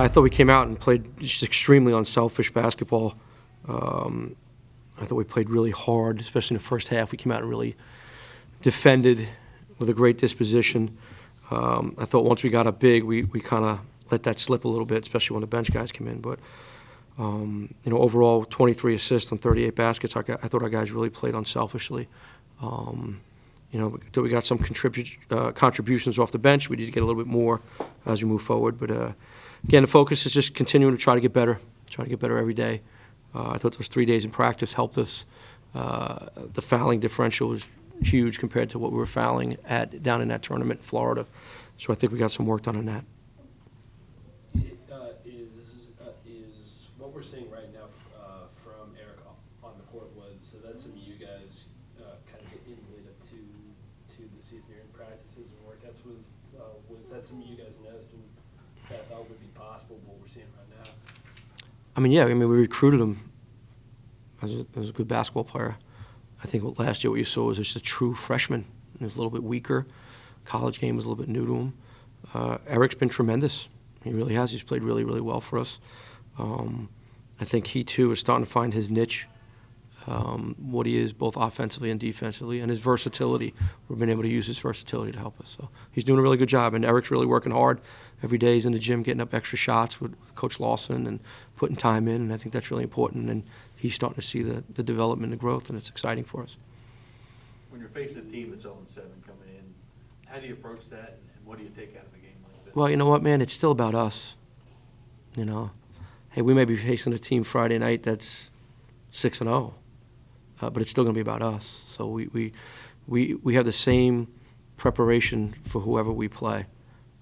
I thought we came out and played just extremely unselfish basketball. I thought we played really hard, especially in the first half. We came out and really defended with a great disposition. I thought once we got up big, we kind of let that slip a little bit, especially when the bench guys came in. But, overall, 23 assists on 38 baskets. I thought our guys really played unselfishly. We got some contributions off the bench. We need to get a little bit more as we move forward. But, again, the focus is just continuing to try to get better every day. I thought those 3 days in practice helped us. The fouling differential was huge compared to what we were fouling down in that tournament in Florida. So I think we got some work done on that. Is what we're seeing right now from Eric on the court so that's something you guys kind of get in the lead up to the season here in practices and workouts. Was that something you guys noticed and that thought would be possible what we're seeing right now? We recruited him as a good basketball player. I think last year what you saw was just a true freshman. He was a little bit weaker. College game was a little bit new to him. Eric's been tremendous. He really has. He's played really, really well for us. I think he, too, is starting to find his niche, what he is both offensively and defensively, and his versatility. We've been able to use his versatility to help us. So he's doing a really good job, and Eric's really working hard. Every day he's in the gym getting up extra shots with Coach Lawson and putting time in, and I think that's really important. And he's starting to see the development and growth, and it's exciting for us. When you're facing a team that's 0-7 coming in, how do you approach that, and what do you take out of a game like this? Well, you know what, man? It's still about us. Hey, we may be facing a team Friday night that's 6-0, but it's still going to be about us. So we have the same preparation for whoever we play.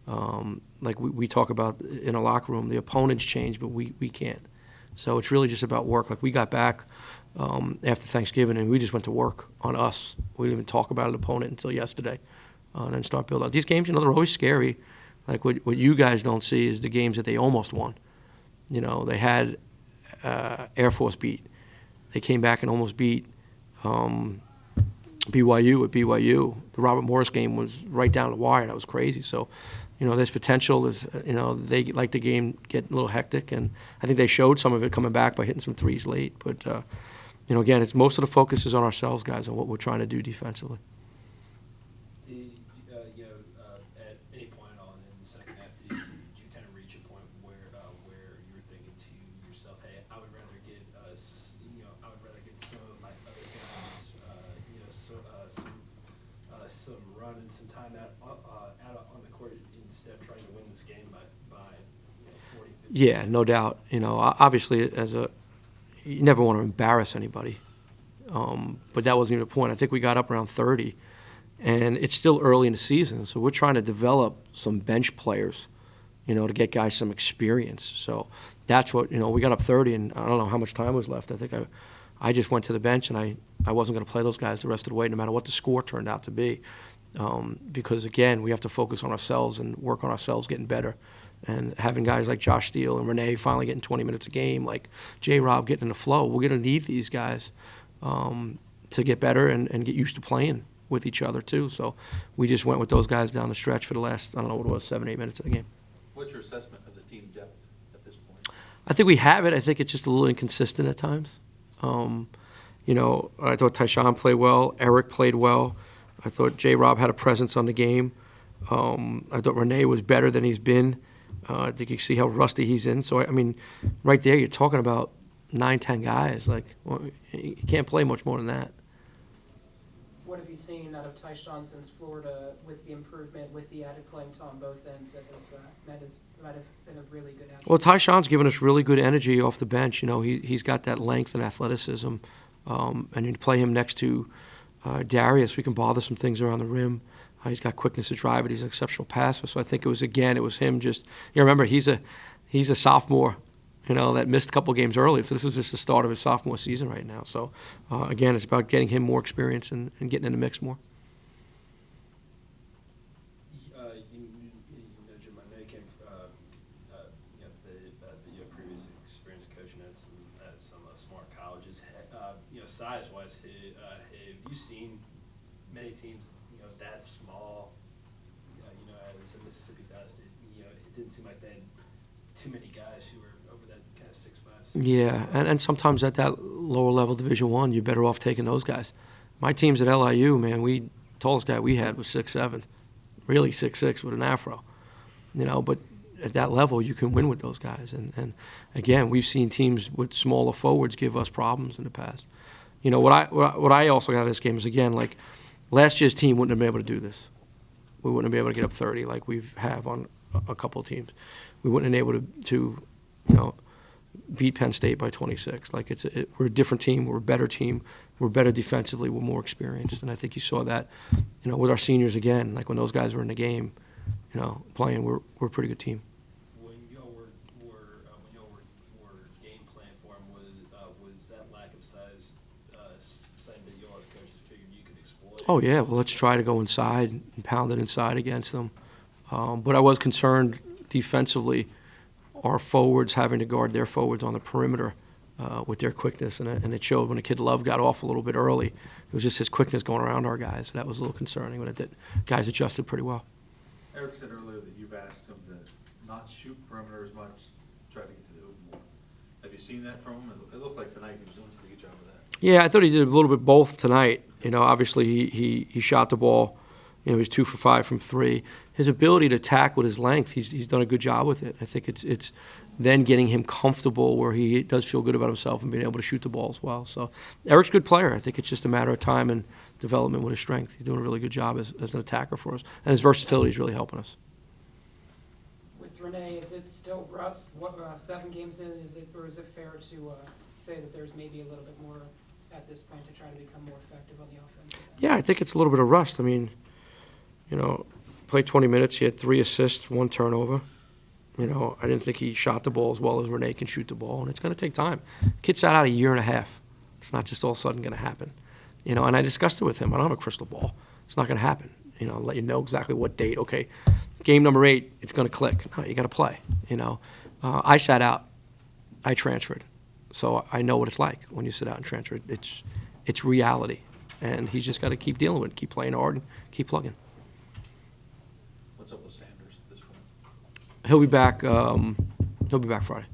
Like we talk about in a locker room, the opponents change, but we can't. So it's really just about work. Like we got back after Thanksgiving, and we just went to work on us. We didn't even talk about an opponent until yesterday, and then start building. These games, they're always scary. Like what you guys don't see is the games that they almost won. They had Air Force beat. They came back and almost beat BYU at BYU. The Robert Morris game was right down the wire. That was crazy. So, there's potential. They like the game get a little hectic, and I think they showed some of it coming back by hitting some threes late. But, again, it's most of the focus is on ourselves, guys, and what we're trying to do defensively. At any point on in the second half, did you kind of reach a point where you were thinking to yourself, hey, I would rather get some of my other guys, some run and some time out on the court instead of trying to win this game by 40, 50? Yeah, no doubt. Obviously, you never want to embarrass anybody, but that wasn't even the point. I think we got up around 30. And it's still early in the season, so we're trying to develop some bench players, to get guys some experience. So that's what, we got up 30, and I don't know how much time was left. I think I just went to the bench, and I wasn't going to play those guys the rest of the way, no matter what the score turned out to be. Because, again, we have to focus on ourselves and work on ourselves getting better. And having guys like Josh Steele and Renee finally getting 20 minutes a game, like J-Rob getting in the flow, we're going to need these guys to get better and get used to playing with each other too. So we just went with those guys down the stretch for the last, 7-8 minutes of the game. What's your assessment of the team depth at this point? I think we have it. I think it's just a little inconsistent at times. I thought Tyshawn played well. Eric played well. I thought J-Rob had a presence on the game. I thought Renee was better than he's been. I think you see how rusty he's in. So, right there you're talking about 9-10 guys. You can't play much more than that. What have you seen out of Tyshawn since Florida with the improvement, with the added playing time on both ends that might have been a really good attribute? Well, Tyshawn's given us really good energy off the bench. He's got that length and athleticism. And you play him next to Darius, we can bother some things around the rim. He's got quickness to drive it. He's an exceptional passer. So I think it was him just – remember, he's a sophomore, that missed a couple games early. So this is just the start of his sophomore season right now. So, again, it's about getting him more experience and getting in the mix more. Jim, I know you came the previous experience coaching at some smart colleges. Size-wise, have you seen many teams, that small, as Mississippi does? It didn't seem like they had too many guys who are over that kind of 6'5". Yeah, and sometimes at that lower level Division I, you're better off taking those guys. My teams at LIU, man, tallest guy we had was 6'7", really 6'6" with an afro, but at that level you can win with those guys. And again, we've seen teams with smaller forwards give us problems in the past. What I also got out of this game is, again, like last year's team wouldn't have been able to do this. We wouldn't have been able to get up 30 like we have on a couple of teams. We wouldn't have been able to beat Penn State by 26. Like we're a different team. We're a better team. We're better defensively. We're more experienced. And I think you saw that, with our seniors again. Like when those guys were in the game, playing, we're a pretty good team. When y'all were game plan for him, was that lack of size something that y'all as coaches figured you could exploit? Oh yeah. Well, let's try to go inside and pound it inside against them. But I was concerned defensively. Our forwards having to guard their forwards on the perimeter with their quickness, and it showed when a kid Love got off a little bit early. It was just his quickness going around our guys. That was a little concerning, but guys adjusted pretty well. Eric said earlier that you've asked him to not shoot perimeter as much, try to get to the hoop more. Have you seen that from him? It looked like tonight he was doing a pretty good job of that. Yeah, I thought he did a little bit both tonight. Obviously he shot the ball. He was 2 for 5 from 3. His ability to attack with his length, he's done a good job with it. I think it's then getting him comfortable where he does feel good about himself and being able to shoot the ball as well. So Eric's a good player. I think it's just a matter of time and development with his strength. He's doing a really good job as an attacker for us. And his versatility is really helping us. With Renee, is it still rust? 7 games in, is it fair to say that there's maybe a little bit more at this point to try to become more effective on the offense? Yeah, I think it's a little bit of rust. I mean, played 20 minutes. He had 3 assists, 1 turnover. I didn't think he shot the ball as well as Renee can shoot the ball, and it's going to take time. Kid sat out a year and a half. It's not just all of a sudden going to happen. And I discussed it with him. I don't have a crystal ball. It's not going to happen. I'll let you know exactly what date. Okay, game number 8, it's going to click. No, you got to play. I sat out. I transferred. So I know what it's like when you sit out and transfer. It's reality. And he's just got to keep dealing with it, keep playing hard, and keep plugging. What's up with Sanders at this point? He'll be back Friday.